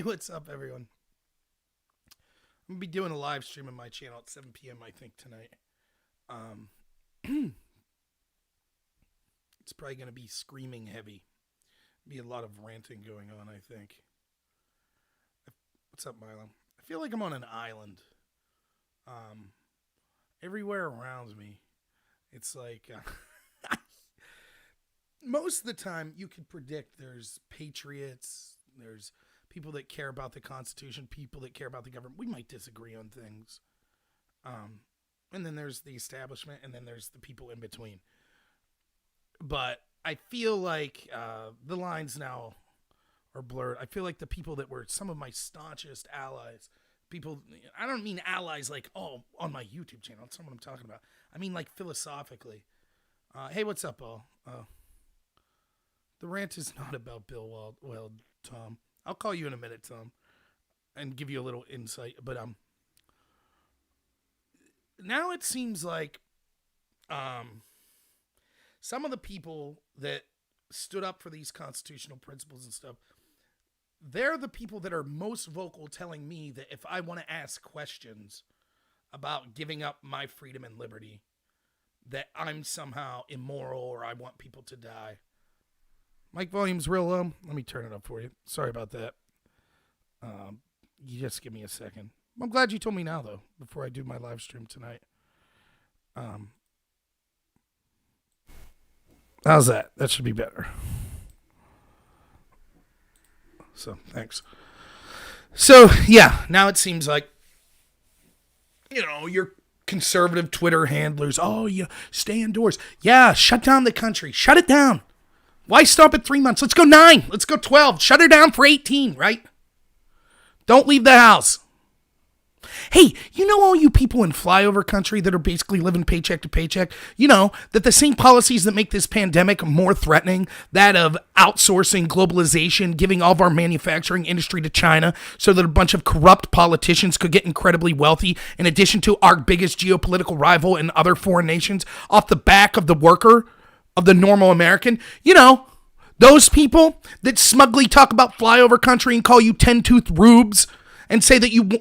what's up, everyone? I'm going to be doing a live stream on my channel at 7 p.m., I think, tonight. It's probably going to be screaming heavy. Be a lot of ranting going on, I think. What's up, Milo? I feel like I'm on an island. Everywhere around me, it's like... most of the time, you can predict there's patriots, there's people that care about the Constitution, people that care about the government. We might disagree on things. And then there's the establishment, and then there's the people in between. But I feel like the lines now are blurred. I feel like the people that were some of my staunchest allies, people, I don't mean allies like, oh, on my YouTube channel. That's not what I'm talking about. I mean like philosophically. Hey, what's up, all? The rant is not about Bill Weld, Tom. I'll call you in a minute, Tom, and give you a little insight. But now it seems like some of the people that stood up for these constitutional principles and stuff, they're the people that are most vocal telling me that if I want to ask questions about giving up my freedom and liberty, that I'm somehow immoral or I want people to die. Mic volume's real low. Let me turn it up for you. Sorry about that. You just give me a second. I'm glad you told me now, though, before I do my live stream tonight. How's that? That should be better. So, thanks. So, yeah, now it seems like, your conservative Twitter handlers, stay indoors. Yeah, shut down the country. Shut it down. Why stop at 3 months? Let's go 9. Let's go 12. Shut her down for 18, right? Don't leave the house. Hey, all you people in flyover country that are basically living paycheck to paycheck, that the same policies that make this pandemic more threatening, that of outsourcing, globalization, giving all of our manufacturing industry to China so that a bunch of corrupt politicians could get incredibly wealthy, in addition to our biggest geopolitical rival and other foreign nations, off the back of the worker, of the normal American, those people that smugly talk about flyover country and call you 10-tooth rubes and say that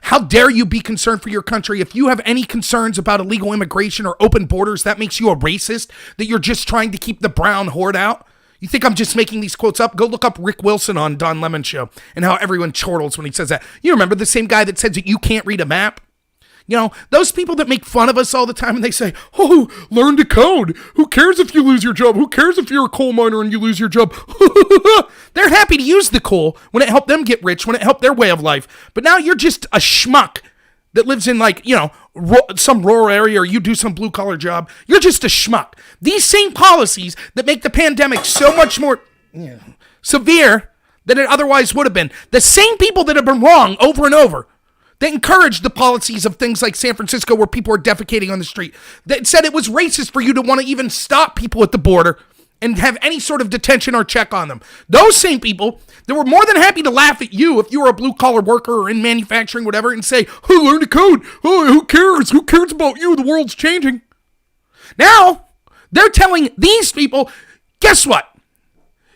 how dare you be concerned for your country? If you have any concerns about illegal immigration or open borders, that makes you a racist, that you're just trying to keep the brown horde out. You think I'm just making these quotes up? Go look up Rick Wilson on Don Lemon Show and how everyone chortles when he says that. You remember the same guy that says that you can't read a map? Those people that make fun of us all the time and they say, oh, learn to code. Who cares if you lose your job? Who cares if you're a coal miner and you lose your job? They're happy to use the coal when it helped them get rich, when it helped their way of life. But now you're just a schmuck that lives in some rural area, or you do some blue collar job. You're just a schmuck. These same policies that make the pandemic so much more severe than it otherwise would have been. The same people that have been wrong over and over. They encouraged the policies of things like San Francisco where people are defecating on the street. That said it was racist for you to want to even stop people at the border and have any sort of detention or check on them. Those same people that were more than happy to laugh at you if you were a blue-collar worker or in manufacturing, whatever, and say, oh, learn to code. Oh, who cares? Who cares about you? The world's changing. Now, they're telling these people, guess what?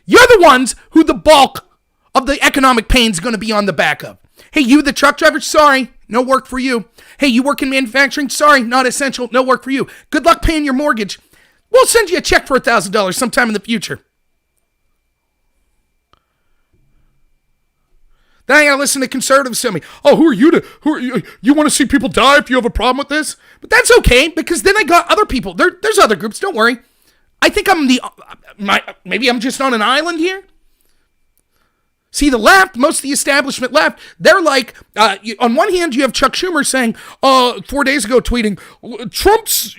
You're the ones who the bulk of the economic pain is going to be on the back of. Hey, you, the truck driver, sorry, no work for you. Hey, you work in manufacturing, sorry, not essential, no work for you. Good luck paying your mortgage. We'll send you a check for $1,000 sometime in the future. Then I gotta listen to conservatives tell me, oh, who are you? You want to see people die if you have a problem with this? But that's okay, because then I got other people. There's other groups, don't worry. I think maybe I'm just on an island here. See, the left, most of the establishment left, they're like, on one hand, you have Chuck Schumer saying, 4 days ago tweeting, Trump's,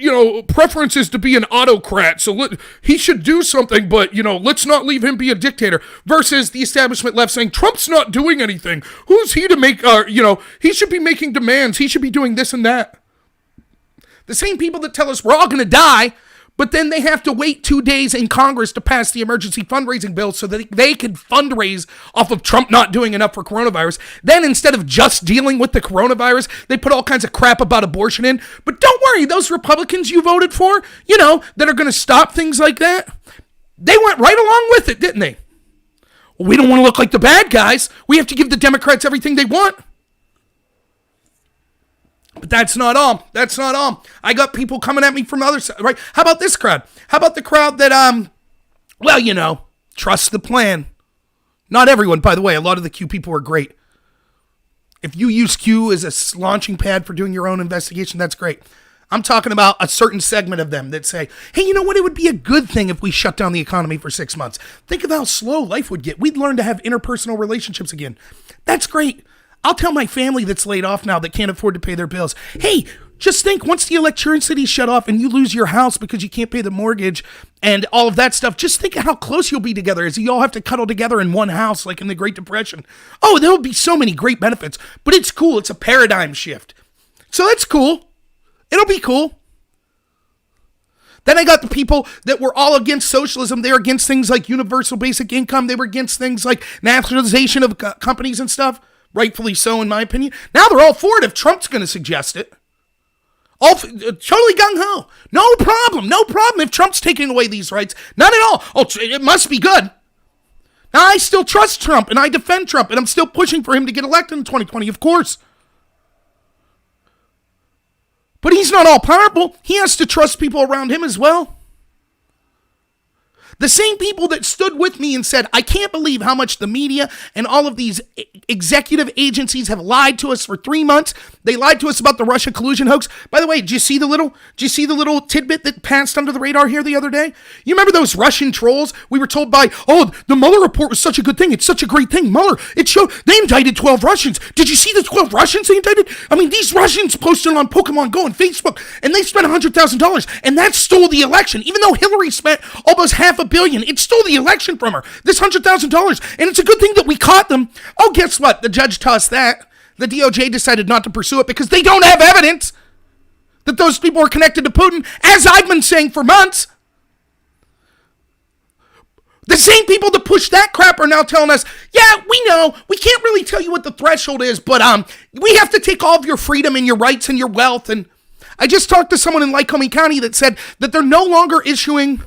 preference is to be an autocrat, so he should do something, but, let's not leave him be a dictator, versus the establishment left saying, Trump's not doing anything. Who's he to make, he should be making demands. He should be doing this and that. The same people that tell us we're all going to die, but then they have to wait 2 days in Congress to pass the emergency fundraising bill so that they can fundraise off of Trump not doing enough for coronavirus. Then instead of just dealing with the coronavirus, they put all kinds of crap about abortion in. But don't worry, those Republicans you voted for, that are going to stop things like that, they went right along with it, didn't they? We don't want to look like the bad guys. We have to give the Democrats everything they want. But that's not all. That's not all. I got people coming at me from the other side, right? How about this crowd? How about the crowd that, well, you know, trust the plan. Not everyone, by the way. A lot of the Q people are great. If you use Q as a launching pad for doing your own investigation, that's great. I'm talking about a certain segment of them that say, hey, you know what? It would be a good thing if we shut down the economy for 6 months. Think of how slow life would get. We'd learn to have interpersonal relationships again. That's great. I'll tell my family that's laid off now that can't afford to pay their bills, hey, just think once the electricity's shut off and you lose your house because you can't pay the mortgage and all of that stuff, just think of how close you'll be together as you all have to cuddle together in one house like in the Great Depression. Oh, there will be so many great benefits, but it's cool. It's a paradigm shift. So that's cool. It'll be cool. Then I got the people that were all against socialism. They were against things like universal basic income. They were against things like nationalization of companies and stuff. Rightfully so, in my opinion. Now they're all for it if Trump's going to suggest it. All totally gung-ho. No problem. No problem if Trump's taking away these rights. Not at all. Oh, it must be good. Now, I still trust Trump, and I defend Trump, and I'm still pushing for him to get elected in 2020, of course. But he's not all powerful. He has to trust people around him as well. The same people that stood with me and said, I can't believe how much the media and all of these executive agencies have lied to us for 3 months. They lied to us about the Russia collusion hoax. By the way, did you see the little tidbit that passed under the radar here the other day? You remember those Russian trolls? We were told by, oh, the Mueller report was such a good thing. It's such a great thing. Mueller, it showed they indicted 12 Russians. Did you see the 12 Russians they indicted? I mean, these Russians posted on Pokemon Go and Facebook, and they spent $100,000, and that stole the election. Even though Hillary spent almost $500 million, it stole the election from her. This $100,000, and it's a good thing that we caught them. Oh, guess what? The judge tossed that. The DOJ decided not to pursue it because they don't have evidence that those people are connected to Putin, as I've been saying for months. The same people that push that crap are now telling us, yeah, we know, we can't really tell you what the threshold is, but we have to take all of your freedom and your rights and your wealth. And I just talked to someone in Lycoming County that said that they're no longer issuing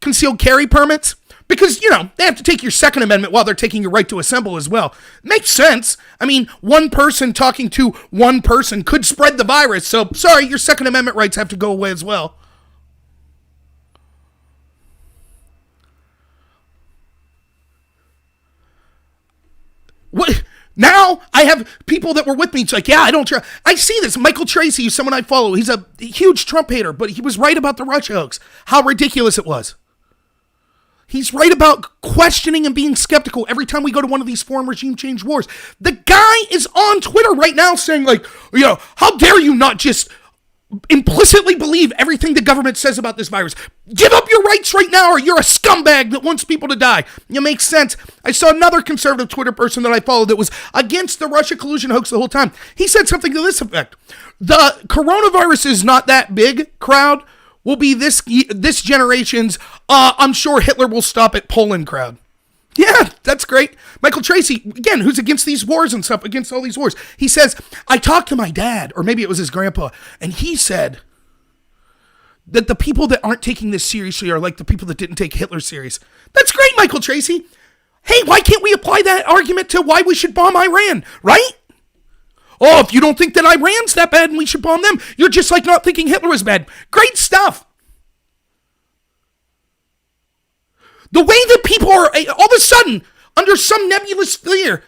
concealed carry permits because, you know, they have to take your Second Amendment while they're taking your right to assemble as well. Makes sense. I mean, one person talking to one person could spread the virus. So, sorry, your Second Amendment rights have to go away as well. What? Now I have people that were with me. It's like, yeah, I don't trust. I see this. Michael Tracy, someone I follow. He's a huge Trump hater, but he was right about the Russia hoax. How ridiculous it was. He's right about questioning and being skeptical every time we go to one of these foreign regime change wars. The guy is on Twitter right now saying, like, you know, how dare you not just implicitly believe everything the government says about this virus. Give up your rights right now or you're a scumbag that wants people to die. It makes sense. I saw another conservative Twitter person that I followed that was against the Russia collusion hoax the whole time. He said something to this effect. The coronavirus is not that big crowd. Will be this generation's, I'm sure Hitler will stop at Poland crowd. Yeah, that's great. Michael Tracy, again, who's against these wars and stuff, against all these wars. He says, I talked to my dad, or maybe it was his grandpa, and he said that the people that aren't taking this seriously are like the people that didn't take Hitler serious. That's great, Michael Tracy. Hey, why can't we apply that argument to why we should bomb Iran, right? Oh, if you don't think that Iran's that bad and we should bomb them, you're just like not thinking Hitler was bad. Great stuff. The way that people are all of a sudden under some nebulous fear,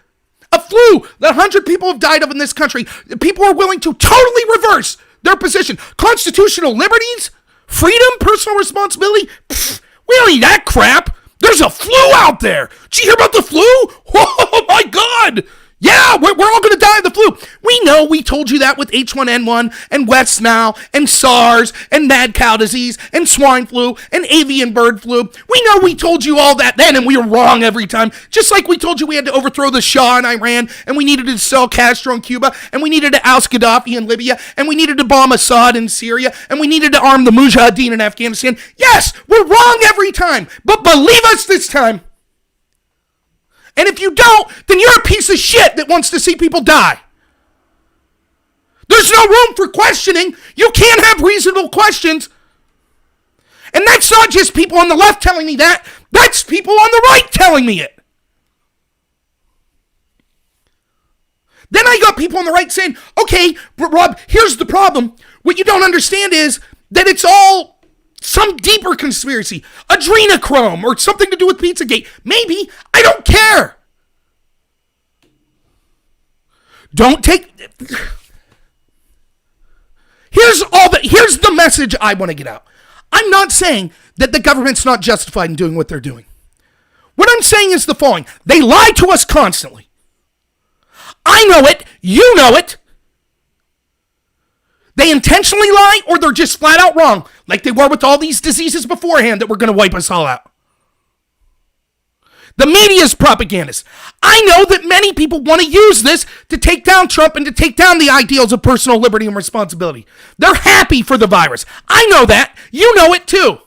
a flu that 100 people have died of in this country, people are willing to totally reverse their position. Constitutional liberties, freedom, personal responsibility, we don't need that crap. There's a flu out there. Did you hear about the flu? Oh my God. Yeah, we're all going to die of the flu. We know we told you that with H1N1 and West Nile and SARS and mad cow disease and swine flu and avian bird flu. We know we told you all that then and we were wrong every time. Just like we told you we had to overthrow the Shah in Iran and we needed to sell Castro in Cuba and we needed to oust Gaddafi in Libya and we needed to bomb Assad in Syria and we needed to arm the Mujahideen in Afghanistan. Yes, we're wrong every time, but believe us this time. And if you don't, then you're a piece of shit that wants to see people die. There's no room for questioning. You can't have reasonable questions. And that's not just people on the left telling me that. That's people on the right telling me it. got people on the right saying, okay, but Rob, here's the problem. What you don't understand is that it's all some deeper conspiracy, adrenochrome, or something to do with Pizzagate. Maybe. I don't care. Don't take... Here's the message I want to get out. I'm not saying that the government's not justified in doing what they're doing. What I'm saying is the following. They lie to us constantly. I know it. You know it. They intentionally lie, or they're just flat out wrong, like they were with all these diseases beforehand that were going to wipe us all out. The media's propagandists. I know that many people want to use this to take down Trump and to take down the ideals of personal liberty and responsibility. They're happy for the virus. I know that. You know it too.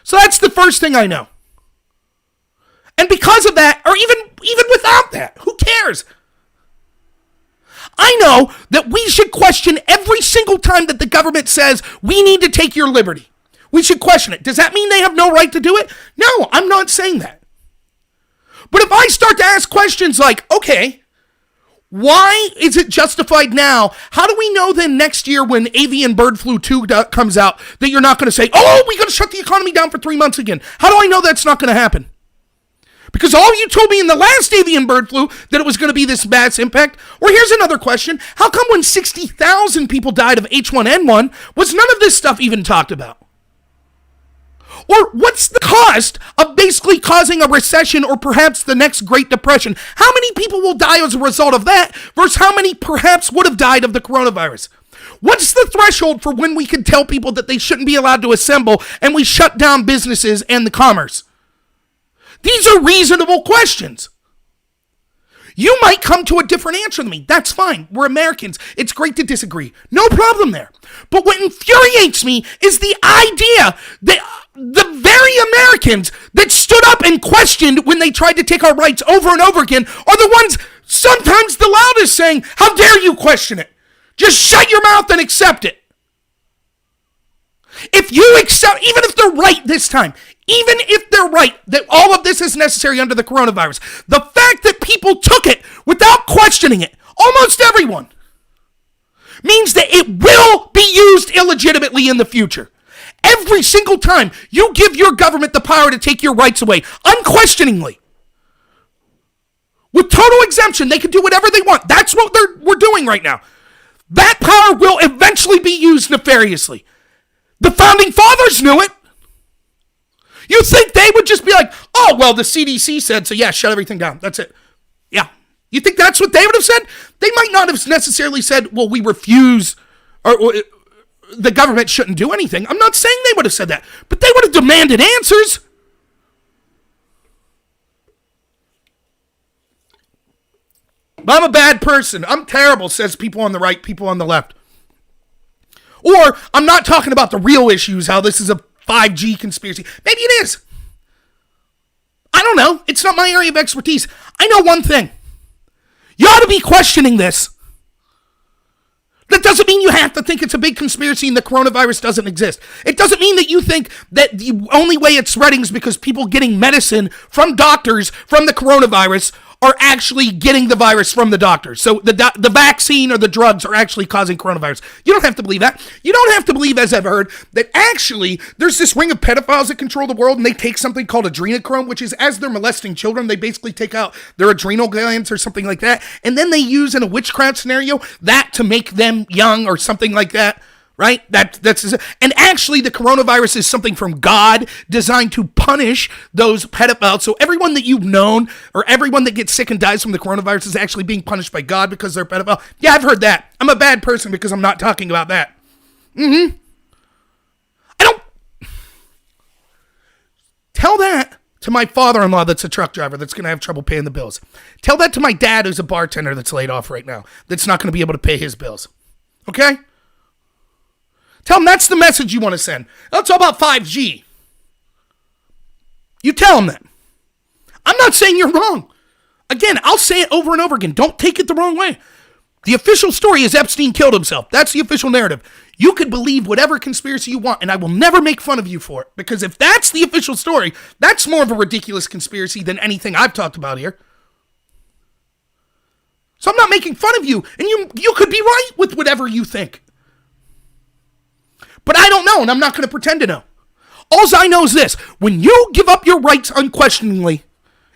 So that's the first thing I know. And because of that, or even without that, who cares? I know that we should question every single time that the government says we need to take your liberty. We should question it. Does that mean they have no right to do it? No, I'm not saying that. But if I start to ask questions like, okay, why is it justified now? How do we know then next year when avian bird flu 2 comes out that you're not going to say, oh, we're going to shut the economy down for 3 months again? How do I know that's not going to happen? Because all you told me in the last avian bird flu that it was going to be this mass impact. Or here's another question. How come when 60,000 people died of H1N1 was none of this stuff even talked about? Or what's the cost of basically causing a recession or perhaps the next Great Depression? How many people will die as a result of that versus how many perhaps would have died of the coronavirus? What's the threshold for when we can tell people that they shouldn't be allowed to assemble and we shut down businesses and the commerce? These are reasonable questions. You might come to a different answer than me. That's fine. We're Americans. It's great to disagree. No problem there. But what infuriates me is the idea that the very Americans that stood up and questioned when they tried to take our rights over and over again are the ones sometimes the loudest saying, how dare you question it? Just shut your mouth and accept it. If you accept, even if they're right this time, even if they're right that all of this is necessary under the coronavirus, the fact that people took it without questioning it, almost everyone, means that it will be used illegitimately in the future. Every single time you give your government the power to take your rights away, unquestioningly, with total exemption, they can do whatever they want. That's what we're doing right now. That power will eventually be used nefariously. The founding fathers knew it. You think they would just be like, oh, well, the CDC said, so yeah, shut everything down. That's it. Yeah. You think that's what they would have said? They might not have necessarily said, well, we refuse, or the government shouldn't do anything. I'm not saying they would have said that, but they would have demanded answers. I'm a bad person. I'm terrible, says people on the right, people on the left. Or I'm not talking about the real issues, how this is a 5G conspiracy. Maybe it is. I don't know. It's not my area of expertise. I know one thing. You ought to be questioning this. That doesn't mean you have to think it's a big conspiracy and the coronavirus doesn't exist. It doesn't mean that you think that the only way it's spreading is because people getting medicine from doctors from the coronavirus are actually getting the virus from the doctors. So the vaccine or the drugs are actually causing coronavirus. You don't have to believe that. You don't have to believe, as I've heard, that actually there's this ring of pedophiles that control the world and they take something called adrenochrome, which is as they're molesting children, they basically take out their adrenal glands or something like that. And then they use in a witchcraft scenario that to make them young or something like that. Right? That's and actually the coronavirus is something from God designed to punish those pedophiles. So everyone that you've known or everyone that gets sick and dies from the coronavirus is actually being punished by God because they're pedophile. Yeah, I've heard that. I'm a bad person because I'm not talking about that. I don't tell that to my father-in-law that's a truck driver that's going to have trouble paying the bills. Tell that to my dad who's a bartender that's laid off right now that's not going to be able to pay his bills. Okay? Tell them that's the message you want to send. It's all about 5G. You tell them that. I'm not saying you're wrong. Again, I'll say it over and over again. Don't take it the wrong way. The official story is Epstein killed himself. That's the official narrative. You could believe whatever conspiracy you want, and I will never make fun of you for it. Because if that's the official story, that's more of a ridiculous conspiracy than anything I've talked about here. So I'm not making fun of you, and you could be right with whatever you think. But I don't know, and I'm not going to pretend to know. All I know is this. When you give up your rights unquestioningly,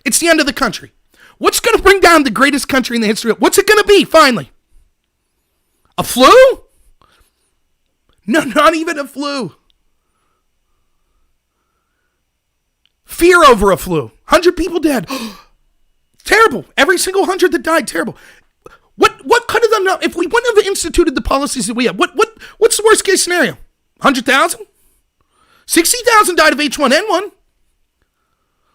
it's the end of the country. What's going to bring down the greatest country in the history? What's it going to be, finally? A flu? No, not even a flu. Fear over a flu. 100 people dead. Terrible. Every single 100 that died, terrible. What could have done if we wouldn't have instituted the policies that we have? What's the worst case scenario? 100,000? 60,000 died of H1N1.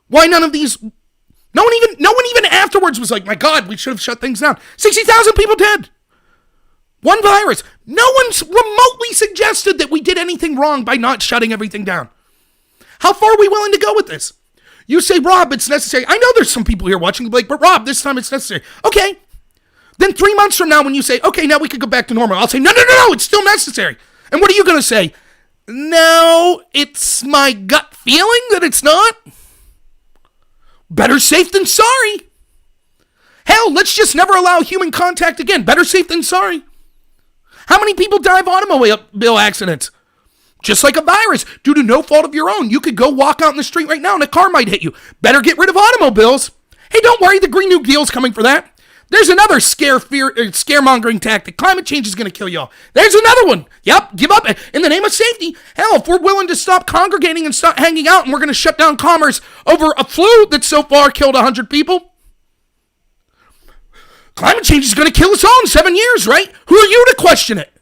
Why none of these? No one even afterwards was like, my God, we should have shut things down. 60,000 people dead. One virus. No one's remotely suggested that we did anything wrong by not shutting everything down. How far are we willing to go with this? You say, Rob, it's necessary. I know there's some people here watching like, but Rob, this time it's necessary. Okay. Then 3 months from now when you say, okay, now we could go back to normal, I'll say, no, it's still necessary. And what are you going to say? No, it's my gut feeling that it's not. Better safe than sorry. Hell, let's just never allow human contact again. Better safe than sorry. How many people die of automobile accidents? Just like a virus, due to no fault of your own. You could go walk out in the street right now and a car might hit you. Better get rid of automobiles. Hey, don't worry, the Green New Deal's coming for that. There's another scaremongering tactic. Climate change is going to kill y'all. There's another one. Yep, give up in the name of safety. Hell, if we're willing to stop congregating and stop hanging out and we're going to shut down commerce over a flu that so far killed 100 people, climate change is going to kill us all in 7 years, right? Who are you to question it?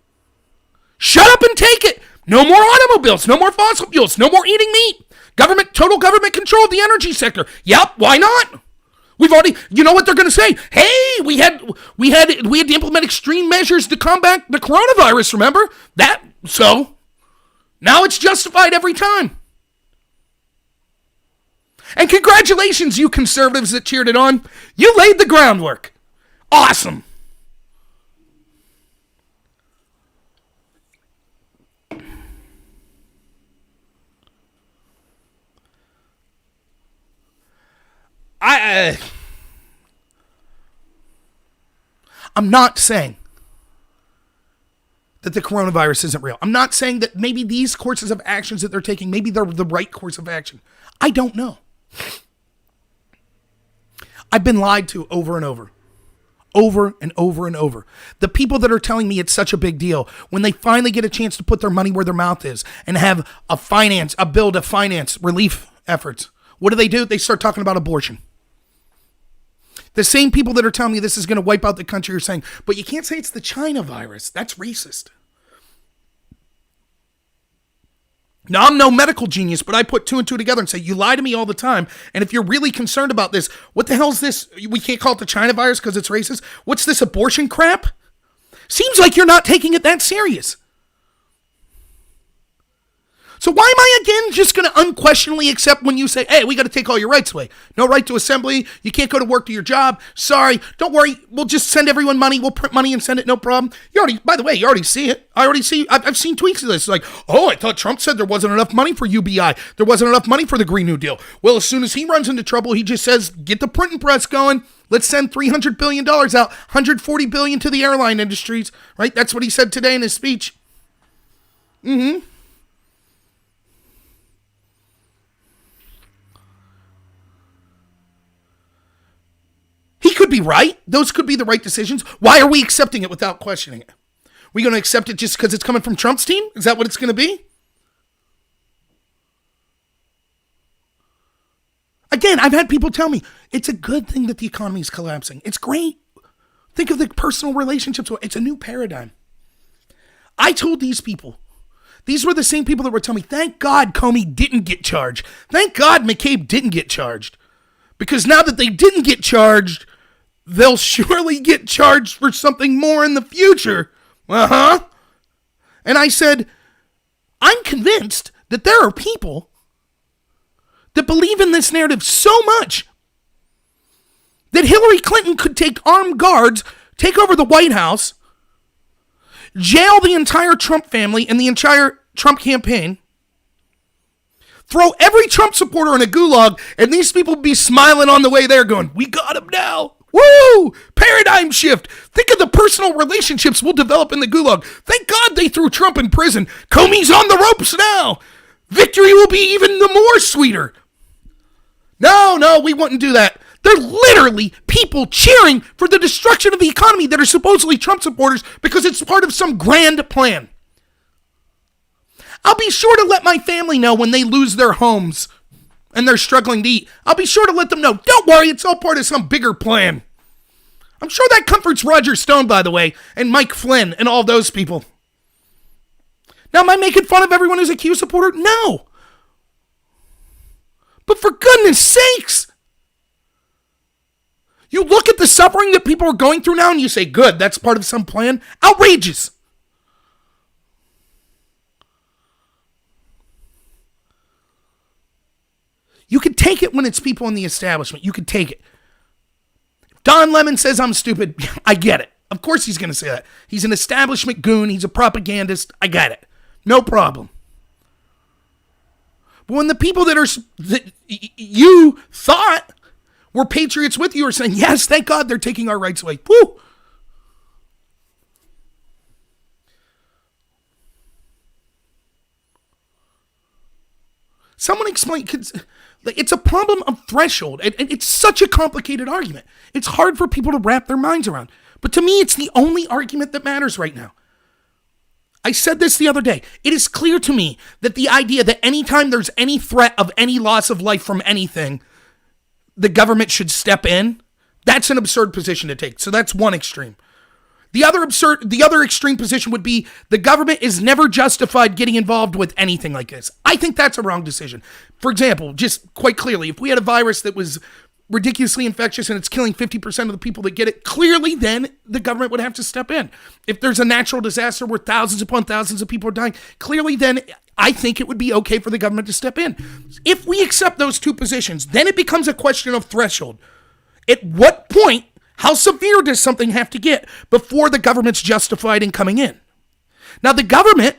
Shut up and take it. No more automobiles, no more fossil fuels, no more eating meat. Total government control of the energy sector. Yep, why not? We've already, you know what they're going to say? Hey, we had to implement extreme measures to combat the coronavirus, remember? So now it's justified every time. And congratulations, you conservatives that cheered it on. You laid the groundwork. Awesome. I'm not saying that the coronavirus isn't real. I'm not saying that maybe these courses of actions that they're taking, maybe they're the right course of action. I don't know. I've been lied to over and over. Over and over and over. The people that are telling me it's such a big deal, when they finally get a chance to put their money where their mouth is and have a bill to finance relief efforts, what do? They start talking about abortion. The same people that are telling me this is going to wipe out the country are saying, but you can't say it's the China virus. That's racist. Now, I'm no medical genius, but I put two and two together and say, you lie to me all the time. And if you're really concerned about this, what the hell is this? We can't call it the China virus because it's racist. What's this abortion crap? Seems like you're not taking it that serious. So why am I again just going to unquestionably accept when you say, hey, we got to take all your rights away? No right to assembly. You can't go to work to your job. Sorry. Don't worry. We'll just send everyone money. We'll print money and send it. No problem. By the way, you already see it. I've seen tweets of this. Like, oh, I thought Trump said there wasn't enough money for UBI. There wasn't enough money for the Green New Deal. Well, as soon as he runs into trouble, he just says, get the printing press going. Let's send $300 billion out, $140 billion to the airline industries, right? That's what he said today in his speech. Mm-hmm. He could be right. Those could be the right decisions. Why are we accepting it without questioning it? We going to accept it just because it's coming from Trump's team? Is that what it's going to be? Again, I've had people tell me, it's a good thing that the economy is collapsing. It's great. Think of the personal relationships. It's a new paradigm. I told these people, these were the same people that were telling me, thank God Comey didn't get charged. Thank God McCabe didn't get charged. Because now that they didn't get charged, they'll surely get charged for something more in the future. And I said, I'm convinced that there are people that believe in this narrative so much that Hillary Clinton could take armed guards, take over the White House, jail the entire Trump family and the entire Trump campaign, throw every Trump supporter in a gulag, and these people be smiling on the way there going, we got him now. Woo! Paradigm shift. Think of the personal relationships we'll develop in the gulag. Thank God they threw Trump in prison. Comey's on the ropes now. Victory will be even the more sweeter. No, we wouldn't do that. They're literally people cheering for the destruction of the economy that are supposedly Trump supporters because it's part of some grand plan. I'll be sure to let my family know when they lose their homes and they're struggling to eat. I'll be sure to let them know. Don't worry, it's all part of some bigger plan. I'm sure that comforts Roger Stone, by the way, and Mike Flynn and all those people. Now, am I making fun of everyone who's a Q supporter? No. But for goodness sakes, you look at the suffering that people are going through now and you say, good, that's part of some plan. Outrageous. You can take it when it's people in the establishment. You can take it. Don Lemon says I'm stupid. I get it. Of course he's going to say that. He's an establishment goon. He's a propagandist. I get it. No problem. But when the people that you thought were patriots with you are saying, yes, thank God they're taking our rights away. Woo! Someone explain. It's a problem of threshold. It's such a complicated argument. It's hard for people to wrap their minds around. But to me, it's the only argument that matters right now. I said this the other day. It is clear to me that the idea that anytime there's any threat of any loss of life from anything, the government should step in, that's an absurd position to take. So that's one extreme. The other extreme position would be the government is never justified getting involved with anything like this. I think that's a wrong decision. For example, just quite clearly, if we had a virus that was ridiculously infectious and it's killing 50% of the people that get it, clearly then the government would have to step in. If there's a natural disaster where thousands upon thousands of people are dying, clearly then I think it would be okay for the government to step in. If we accept those two positions, then it becomes a question of threshold. At what point, how severe does something have to get before the government's justified in coming in? Now, the government,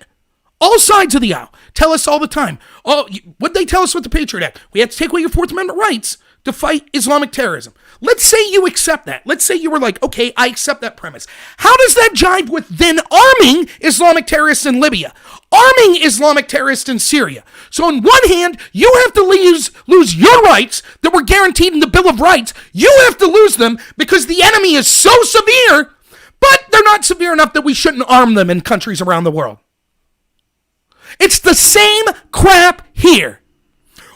all sides of the aisle, tell us all the time, what'd they tell us with the Patriot Act? We have to take away your Fourth Amendment rights to fight Islamic terrorism. Let's say you accept that. Let's say you were like, okay, I accept that premise. How does that jive with then arming Islamic terrorists in Libya? Arming Islamic terrorists in Syria? So on one hand, you have to lose your rights that were guaranteed in the Bill of Rights. You have to lose them because the enemy is so severe, but they're not severe enough that we shouldn't arm them in countries around the world. It's the same crap here.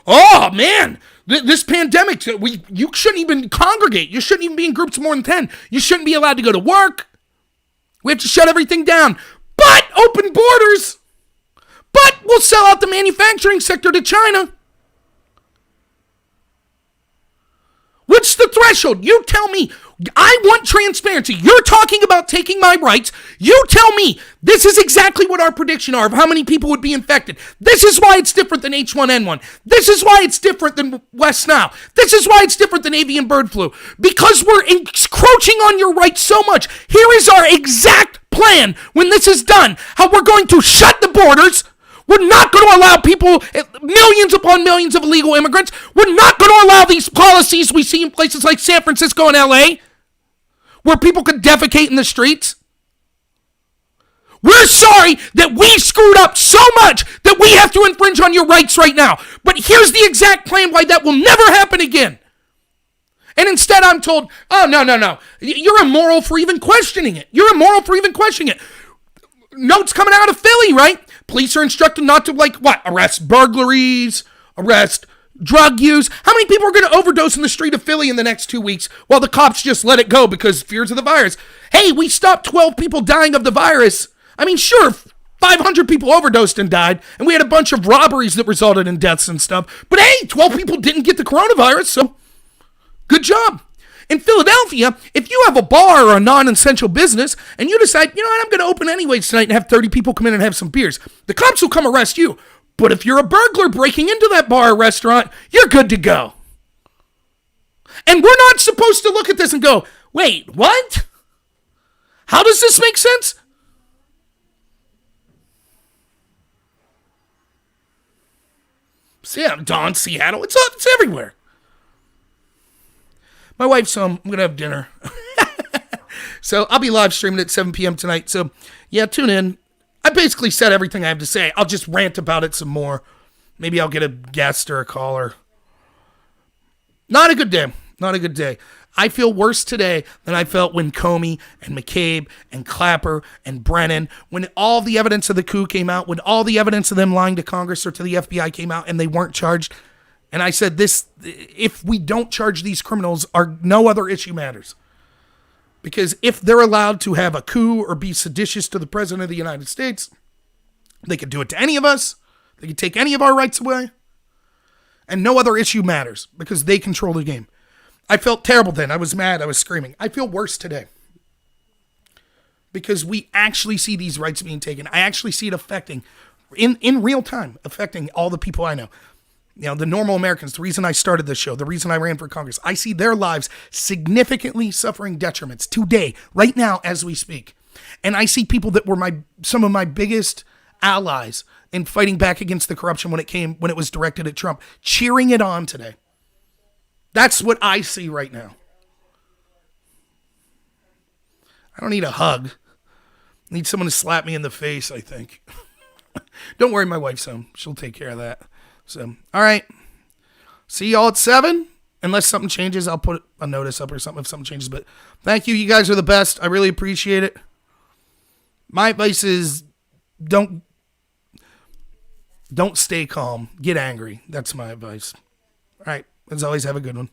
Oh, man. This pandemic, you shouldn't even congregate. You shouldn't even be in groups of more than 10. You shouldn't be allowed to go to work. We have to shut everything down. But open borders. But we'll sell out the manufacturing sector to China. What's the threshold? You tell me. I want transparency. You're talking about taking my rights. You tell me. This is exactly what our prediction are of how many people would be infected. This is why it's different than H1N1. This is why it's different than West Nile. This is why it's different than avian bird flu. Because we're encroaching on your rights so much. Here is our exact plan when this is done. How we're going to shut the borders. We're not going to allow people, millions upon millions of illegal immigrants. We're not going to allow these policies we see in places like San Francisco and LA, where people could defecate in the streets. We're sorry that we screwed up so much that we have to infringe on your rights right now. But here's the exact plan why that will never happen again. And instead I'm told, oh, no. You're immoral for even questioning it. You're immoral for even questioning it. Notes coming out of Philly, right? Police are instructed not to, arrest burglaries, arrest drug use. How many people are going to overdose in the street of Philly in the next 2 weeks while the cops just let it go because fears of the virus? Hey, we stopped 12 people dying of the virus. I mean, sure, 500 people overdosed and died, and we had a bunch of robberies that resulted in deaths and stuff. But hey, 12 people didn't get the coronavirus, so good job. In Philadelphia, if you have a bar or a non-essential business and you decide, you know what, I'm going to open anyways tonight and have 30 people come in and have some beers, the cops will come arrest you. But if you're a burglar breaking into that bar or restaurant, you're good to go. And we're not supposed to look at this and go, wait, what? How does this make sense? See, I'm Don, Seattle. It's everywhere. My wife's home. I'm going to have dinner. So I'll be live streaming at 7 p.m. tonight. So yeah, tune in. I basically said everything I have to say. I'll just rant about it some more. Maybe I'll get a guest or a caller. Not a good day. Not a good day. I feel worse today than I felt when Comey and McCabe and Clapper and Brennan, when all the evidence of the coup came out, when all the evidence of them lying to Congress or to the FBI came out and they weren't charged. And I said, if we don't charge these criminals, no other issue matters. Because if they're allowed to have a coup or be seditious to the president of the United States, they could do it to any of us. They could take any of our rights away. And no other issue matters because they control the game. I felt terrible then. I was mad. I was screaming. I feel worse today. Because we actually see these rights being taken. I actually see it affecting, in real time, affecting all the people I know. You know, the normal Americans, the reason I started this show, the reason I ran for Congress, I see their lives significantly suffering detriments today, right now, as we speak. And I see people that were some of my biggest allies in fighting back against the corruption when it was directed at Trump, cheering it on today. That's what I see right now. I don't need a hug. I need someone to slap me in the face, I think. Don't worry, my wife's home. She'll take care of that. So, all right. See y'all at 7. Unless something changes, I'll put a notice up or something if something changes. But thank you. You guys are the best. I really appreciate it. My advice is don't stay calm. Get angry. That's my advice. All right. As always, have a good one.